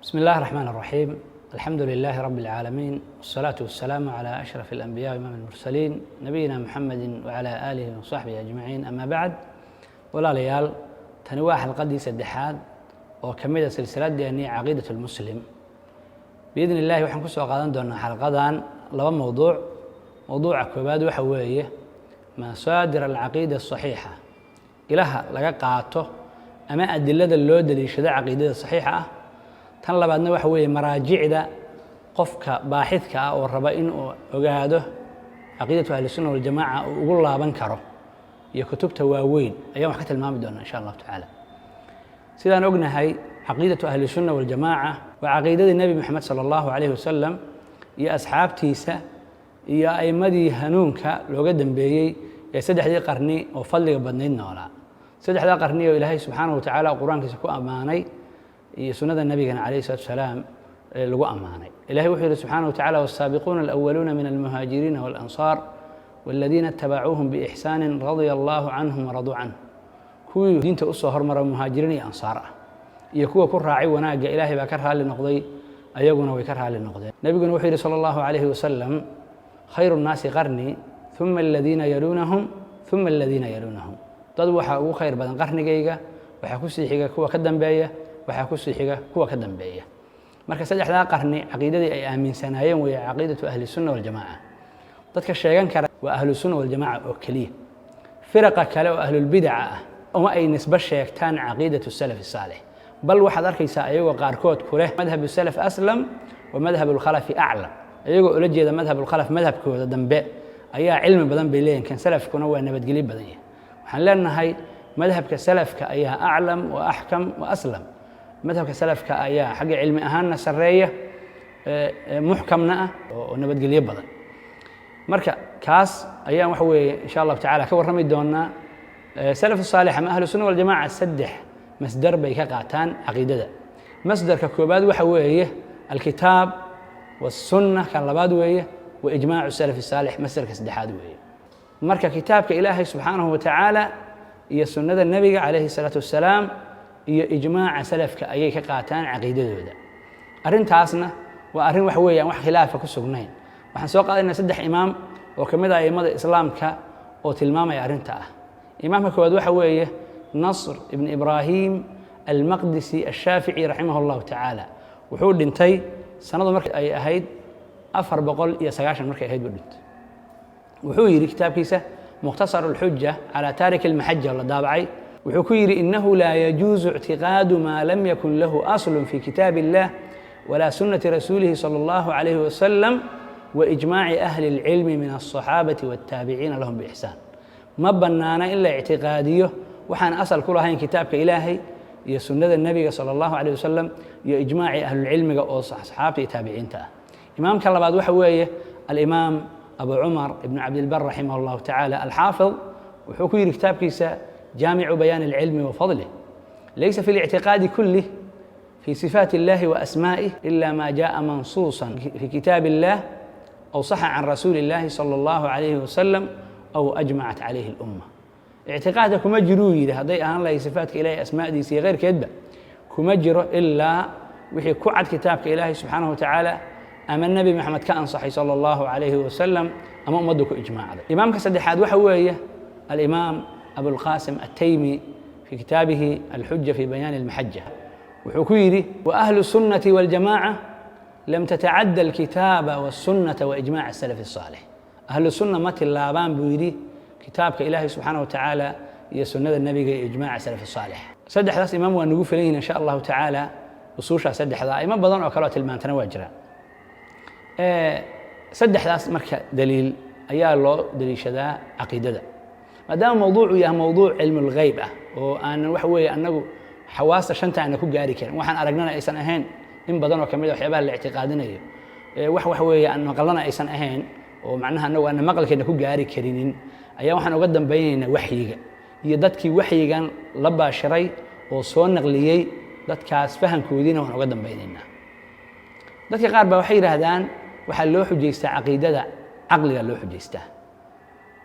بسم الله الرحمن الرحيم. الحمد لله رب العالمين، والصلاة والسلام على أشرف الأنبياء وإمام المرسلين نبينا محمد وعلى آله وصحبه أجمعين. أما بعد، walaalayaal tani waa xalqadii saddexaad oo ka mid ah silsiladeennii caqiidatu lmuslim. biidni illaahi waxaan ku soo qaadan doonaa xalqadan laba mowduuc. mowduuca koowaad waxa weeye masaadir alcaqiida asaxiixa, ilaha laga qaato ama adilada loo daliishado caqiidada saxiixa ah. tan labaadna waxa weeye maraajicda qofka baaxidka ah oo raba inuu ogaado caqiidatu ahlisunna waljamaaca uu ugu laaban karo iyo kutubta waaweyn ayaan wax ka tilmaami doonaa insha allahu tacaala. sidaan ognahay, caqiidatu ahlisunna waljamaaca waa caqiidadii nebi moxamed sala allahu calayhi wasalam iyo asxaabtiisa iyo a'immadii hanuunka looga dambeeyey ee saddexdii qarni oo fadliga badnayd noolaa. saddexdaa qarni oo ilaahay subxaanahu wa tacaala qur-aankiisa ku ammaanay iyo sunnada nabigana calayhi salatu wasalaam lagu ammaanay. ilahay wuxuu yihi subxaanahu wa tacaala: waasaabiquuna alأwaluuna min almuhaajiriina waalansaar والذين اتبعوهم بإحسان رضي الله عنهم ورضوا عنه. kuwii diinta u soo hormara muhaajiriin iyo ansaar ah iyo kuwa ku raacay wanaagga ilaahay baa ka raali noqday, ayaguna way ka raali noqdeen. nabiguna wuxuu yidhi sala allahu calayhi wasalam: khayru nnaasi qarnii uma aladiina yaluunahum uma aladiina yaluunahum. dad waxaa ugu khayr badan qarnigayga, waxaa ku sii xiga kuwa ka dambeeya, waxaa ku sii xiga kuwa ka dambeeya. marka saddexdaa qarni caqiidadii ay aaminsanaayeen weeye caqiidatu ahli sunna waljamaaca. dadka sheegan kara waa ahlu sunna waljamaaca oo keliya. firaqa kale oo ahlulbidaca ah uma ay nisbe sheegtaan caqiidatu salafi saalix, bal waxaad arkaysaa ayagoo qaarkood ku leh madhab salaf aslam wa madhab alkhalafi aclam. ayagoo ula jeeda madhab alkhalaf madhabkooda dambe ayaa cilmi badan bay leeyihin, kan salafkuna waa nabadgelyo badan yahay. waxaan leenahay madhabka salafka ayaa aclam wa axkam wa aslam. madhabka salafka ayaa xagga cilmi ahaanna sarreeya, muxkamna ah oo nabadgelyo badan. marka kaas ayaan waxa weeye insha allahu tacaala ka warrami doonaa. salaf saalix ama ahlu sunna waljamaaca saddex masdar bay ka qaataan caqiidada. masdarka koobaad waxa weeye alkitaab wasunna, kan labaad weeye wa ijmaacu salafi saalix, masdarka saddexaad weeye. marka kitaabka ilaahay subxaanahu wa tacaala iyo sunnada nebiga calayhi salaatu wassalaam iyo ijmaaca salafka ayay ka qaataan caqiidadooda. arrintaasna waa arrin waxa weeye aan wax khilaafa ku sugnayn. waxaan soo qaadayna saddex imaam oo ka mid ah a'immada islaamka oo tilmaamaya arrinta ah. imaamka koowaad waxa weeye nasr ibn ibraahim almaqdisi ashaafici raximahu llahu tacaala. wuxuu dhintay sanadu marka ay ahayd 490 markay ahayd buu dhintay. wuxuu yidhi kitaabkiisa mukhtasar alxuja calaa taarik almaxaja la daabacay, wuxuu ku yidhi: inahu laa yajuusu ictiqaadu maa lam yakun lahu aslun fi kitaab illah walaa sunnati rasuulihi sala allahu calayhi wasalam وإجماع أهل العلم من الصحابة والتابعين لهم بإحسان. ما بنانا إلا اعتقاديه وحان أصل كل هاي كتابك إلهي يا سنة النبي صلى الله عليه وسلم يا إجماع أهل العلم وصحابة تابعين تا. إمام كلا بعد وحوية الإمام أبو عمر ابن عبد البر رحمه الله تعالى الحافظ، وحكي كتاب كيسا جامع بيان العلم وفضله. ليس في الاعتقاد كله في صفات الله وأسمائه إلا ما جاء منصوصا في كتاب الله أو صح عن رسول الله صلى الله عليه وسلم أو أجمعت عليه الأمة. اعتقادك كما جرو يده هذي أهان لا صفاتك إلهي أسماء دي غير كذبة كما جرو إلا وحي كعد كتابك إلهي سبحانه وتعالى أما النبي محمد كان صحي صلى الله عليه وسلم أما أمدك إجماع. إمام كسد حاد وحوية الإمام أبو القاسم التيمي في كتابه الحجة في بيان المحجة وحكيري: وأهل السنة والجماعة لم تتعدى الكتاب والسنة وإجماع السلف الصالح. أهل السنة ما تلابان بيدي كتابك إلهي سبحانه وتعالى يا سنة النبي إجماع السلف الصالح. سدح ذاس إمام ونقول لين إن شاء الله تعالى وصوشا سدح ذا إمام بضان وكلات المان تنوجرا. سدح ذاس مركز دليل أيا الله دليل شذا عقيدة ذا. ما دام موضوع يا موضوع علم الغيبة وأن وحوي أنه حواس شنتا أنك جاري كان وحن أرجعنا إيسان أهين in badan oo kamid ah waxyaabaha la ictiqaadinayo wax weeye aan maqalana aysan ahayn oo macnaha anagu aan maqalkeena ku gaari karinin ayaa waxaan uga dambaynaynaa waxyiga iyo dadkii waxyigan la baashiray oo soo naqliyay dadkaas fahankoodiina waan uga dambaynaynaa. dadka qaar baa waxay yiraahdaan waxa loo xujeystaa caqiidada caqliga loo xujeystaa.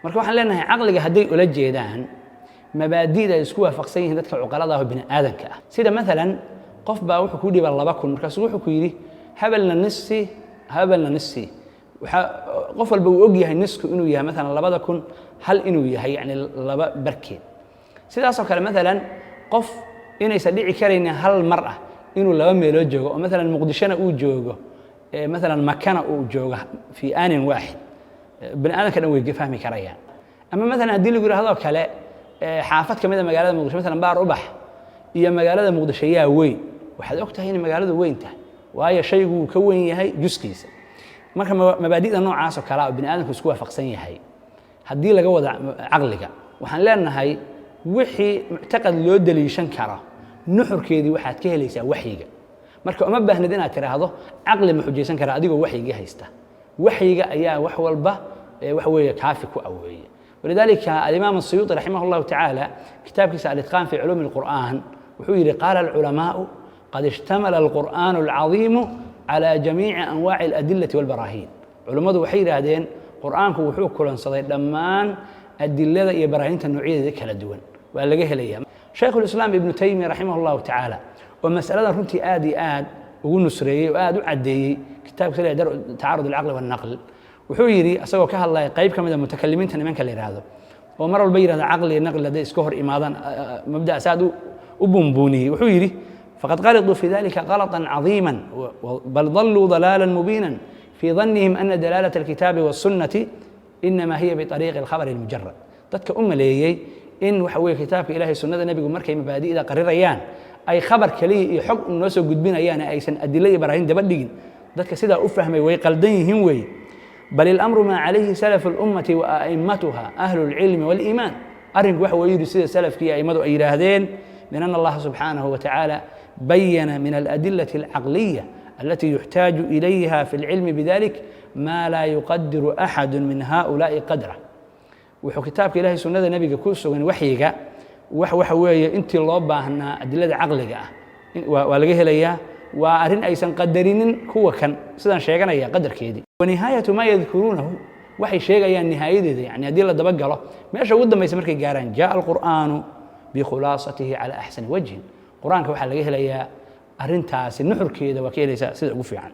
marka waxaan leenahay caqliga hadday ula jeedaan mabaadi'da isku waafaqsan yihiin dadka cuqalada ah bini aadanka ah, sida مثلا qof baa wuxuu ku dhiibaa 2,000 markaasuu wuxuu ku yidhi habelna nissi waxaa qof walba uu og yahay nisku inuu yahay maalan 2,000 hal inuu yahay yani 2 barkeed sidaasoo kale maalan qof inaysan dhici karaynin hal mar ah inuu 2 meelood joogo oo maalan muqdishona uu joogo مثلا مكانه وجوجه في آن واحد بني آدم كانوا يفهمي كريان أما مثلا هدي اللي يقول هذا كلا حافظ كمذا مجالات مقدسة مثلا بار ربح هي مجالات مقدسية وين واحد وقتها هنا مجالات وين ته وهي شيء كون هي جزكيس ما كان مبادئ النوع عاصر كلا بني آدم كسكوها فقسية هي هدي اللي جوده عقلك وحنلاقي هاي وحي معتقد لو دليشان كرا نحر كذي واحد كهليس وحيجه marka uma baahnid inaad tiraahdo aqli ma xujeysan kara adigoo waxyiga haysta waxyiga ayaa wax walba wax weeye kaafi ku aweeye ولذلك الإمام السيوطي رحمه الله تعالى كتاب كيس الإتقان في علوم القرآن وحيري قال العلماء قد اشتمل القرآن العظيم على جميع أنواع الأدلة والبراهين علماء وحيري هذين قرآنك وحوك كلن صديق لمان أدلة إبراهيم النوعية ذيك الدول وألقيه الأيام شيخ الإسلام ابن تيمية رحمه الله تعالى ومسألة رنتي آد ونسري وآد وعدي كتاب سريع تعارض العقل والنقل وحويري أسوى كهالله قيب كم إذا متكلمين تنمين كاللي هذا ومروا البير هذا عقل النقل لدي اسكهر إماضا مبدأ ساد وبنبوني وحويري فقد غلطوا في ذلك غلطا عظيما بل ضلوا ضلالا مبينا في ظنهم أن دلالة الكتاب والسنة إنما هي بطريق الخبر المجرد ذاتك ليي إن وحوي كتاب إلهي السنة النبي مركي مبادئ إذا قرريان أي خبر كلي حق الناس قدبين أيانا أيسن أدلة إبراهيم دبلين ذاتك سيدا أفهمي ويقلدينهم وي بل الأمر ما عليه سلف الأمة وأئمتها أهل العلم والإيمان أرنك وحو يريد سيدا سلف كي أئمته أي هذين من أن الله سبحانه وتعالى بين من الأدلة العقلية التي يحتاج إليها في العلم بذلك ما لا يقدر أحد من هؤلاء قدره وحو كتابك إلهي سنة النبي كوسو وحيك وحوي انت الله باهنا ادله عقلك ولغه هليا وارن ايسن قدرين كو كان سدان شيغانيا قدركيدي ونهايه ما يذكرونه waxay sheegayaan nihaayadooda yani hadii la daba galo meesha ugu dambaysa markay gaaraan jaa alqur'aanu bi khulasatihi ala ahsan wajh quraanka waxa laga helayaa arintaasi nuxurkeeda waa keenaysa sida ugu fiican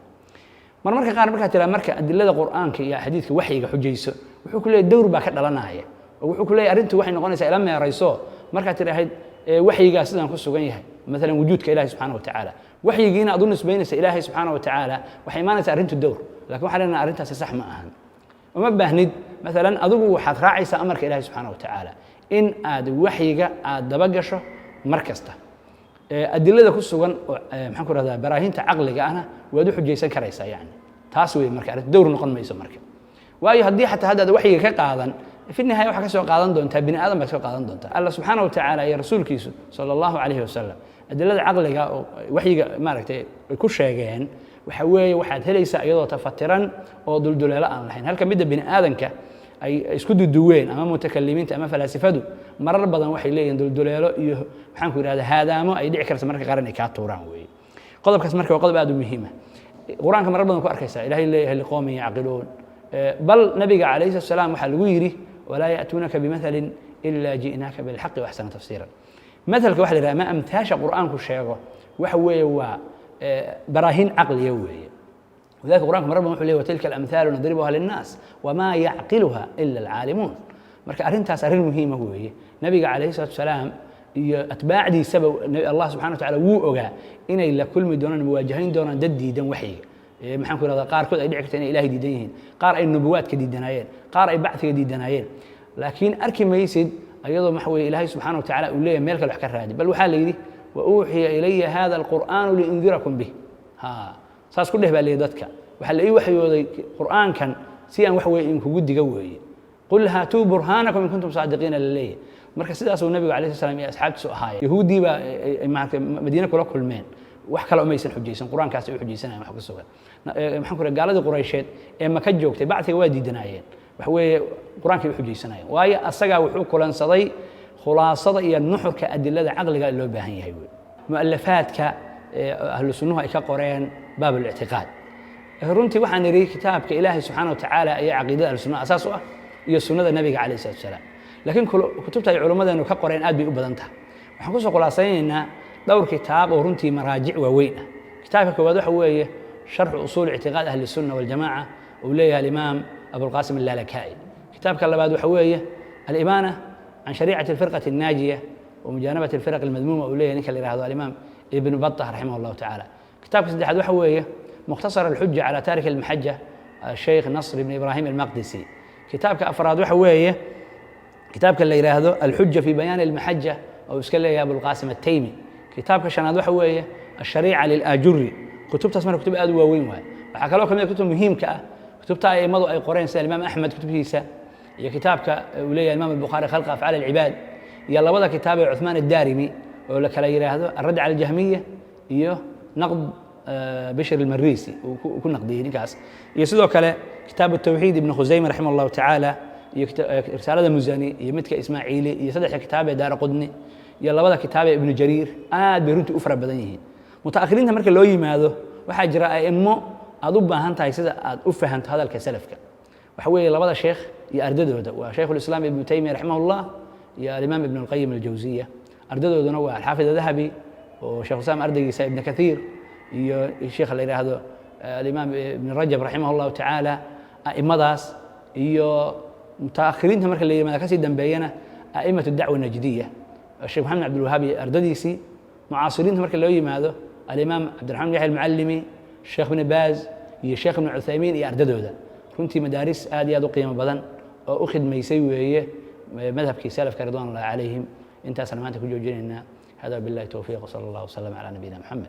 marmarka qaar marka tira marka adilada quraanka iyo xadiiska waxyiga xujayso wuxuu ku leeyahay dawr baa ka dhalanaya wuxuu ku leeyahay arintu waxay noqonaysaa ila meerayso marka tiraahid waxyiga sidaan ku sugan yahay مثلا وجودك إلهي سبحانه وتعالى وحيجينا أظن سبينس إلهي سبحانه وتعالى وحي ما نسى أرنت الدور لكن وحنا أرنتها سصح ما أهن وما بهند مثلا أذوق وحد راعي أمرك إلهي سبحانه وتعالى إن أد وحيجا أد دبجشه مركزته أدلة كسوغن محكور هذا براهين تعقل أنا ودو حجيسان كريسة يعني تاسوي مركز دور نقل ما يسمى مركز وأي هدي حتى هذا وحي كقاضا في النهاية وحكى سوى قاضن دون تبني آدم بس قاضن دون الله سبحانه وتعالى يا رسول كيسو صلى الله عليه وسلم أدلة عقلك وحي ما ركت كل شيئين وحوي واحد هليس أيضا تفترا ودلدل لا الحين هل كان بدأ بني آدم أي يسكدوا الدوين أمام متكلمين أمام فلاسفة مرر بدن وحي لين دلدل وحنقول هذا ما يدعي كرس مركز قرن كاتوران وي قضب كرس مركز وقضب هذا مهمة قرآن كمرر بدن كأركيسة إلهي لقوم يعقلون بل نبي عليه السلام وحلويري ولا يأتونك بمثل إلا جئناك بالحق وأحسن تفسيرا مثلك واحد ما أمتاش قرآن كل شيء وحوي براهين عقلية وهي وذلك القرآن مرة محولي وتلك الأمثال نضربها للناس وما يعقلها إلا العالمون مركا أرنتها أرن مهمة وهي نبي عليه الصلاة والسلام أتباع دي سبب الله سبحانه وتعالى ووعها إن إلا كل مدونا مواجهين دونا ددي دن وحي maxaan ku radaa qaar kood ay dhici kartaa inay ilaahay diidan yihiin qaar ay nubuwaadka diidanayeen qaar ay bactiga diidanayeen laakiin arki maysid ayadoo maxay ilaahay subhanahu wa ta'ala uu leeyahay meel kale wax ka raadi bal waxa la yiri wa uuhiya ilayya hada alqur'anu li indirakum bih ha saas ku dhehbaa dadka waxa la ii waxyooday qur'aankan si aan wax weey in kugu diga weeye qul hatu burhanakum in kuntum saadiqiina lillahi marka sidaas uu nabiga kaleey salaam iyo asxaabtiisu ahaayeen yahuudi ba madiina kula kulmeen wax kale uma aysan xujaysan quraankaas ay xujaysanayaan wax ka sugan maxaan ku gaaladii quraysheed ee maka joogtay bactiga waa diidanayeen wax weeye quraankii xujaysanayeen waayo asaga wuxuu kulansaday khulaasada iyo nuxurka adilada aqliga loo baahan yahay mu'allafaadka ahlu sunnuhu ay ka qoreen baab al-i'tiqaad runtii waxaan yiri kitaabka ilaahay subhanahu wa ta'ala ay aqeedada ahlu sunnaha asaas u ah iyo sunnada nabiga kaleey salaam laakiin kutubta ay culimadeenu ka qoreen aad bay u badan tahay waxaan ku soo khulaasaynaa dhowr kitaab oo runtii maraajic waaweyn ah kitaabka koowaad waxa weeye sharx usuul ictiqaad ahli sunna wal jamaa oo leeyahay imaam abulqaasim allalaka'i kitaabka labaad waxa weeye alibaana can shariicati alfirqati annaajiya ومجانبة الفرق المذمومة أولية نكال يراهدو الإمام ابن بطة رحمه الله تعالى كتاب سدحد وحوية مختصر الحجة على تارك المحجة الشيخ نصر بن إبراهيم المقدسي كتاب كأفراد وحوية كتاب اللي يراهدو الحجة في بيان المحجة أو اسكال يا أبو القاسم التيمي كتاب كشناد وحوية الشريعة للآجري كتب تسمى كتب أدوى وين وحكى لكم كتب مهم كتب أي مضوا أي قرين الإمام أحمد كتب هيسا هي كتاب كأولية الإمام البخاري خلق أفعال العباد يلا وضع كتاب عثمان الدارمي ولا كلا يراهدو الرد على الجهمية إيوه نقد بشر المريسي وكل نقديه نكاس يسدو كلا كتاب التوحيد ابن خزيمة رحمه الله تعالى رسالة المزاني يمتك إسماعيلي يسدح كتاب دار قدني يلا وضع كتاب ابن جرير بيرنتي أفرى بدنيه متأخرين تمرك اللي يماذو وحاجر أئمه أضب هانتا يسد أفهمت هذا الكسلفك وحوي يلا وضع شيخ يأردده وشيخ الإسلام ابن تيمية رحمه الله يا الإمام ابن القيم الجوزية أردده دنوع الحافظ الذهبي وشيخ اسامه أردقي ابن كثير الشيخ اللي هذا الإمام ابن رجب رحمه الله تعالى أئمداس متأخرين تمرك اللي ما كسي دنبينا أئمة الدعوة النجدية الشيخ محمد عبد الوهاب أردديسي معاصرين تمرك اللي هذا الإمام عبد الرحمن يحيى المعلمي الشيخ بن باز الشيخ ابن عثيمين أردده ده كنت مدارس آدي قيمة بدن وأخذ ما يسوي مذهب كي سلف رضوان الله عليهم انت سلامتك وجوجينا هذا بالله توفيق وصلى الله وسلم على نبينا محمد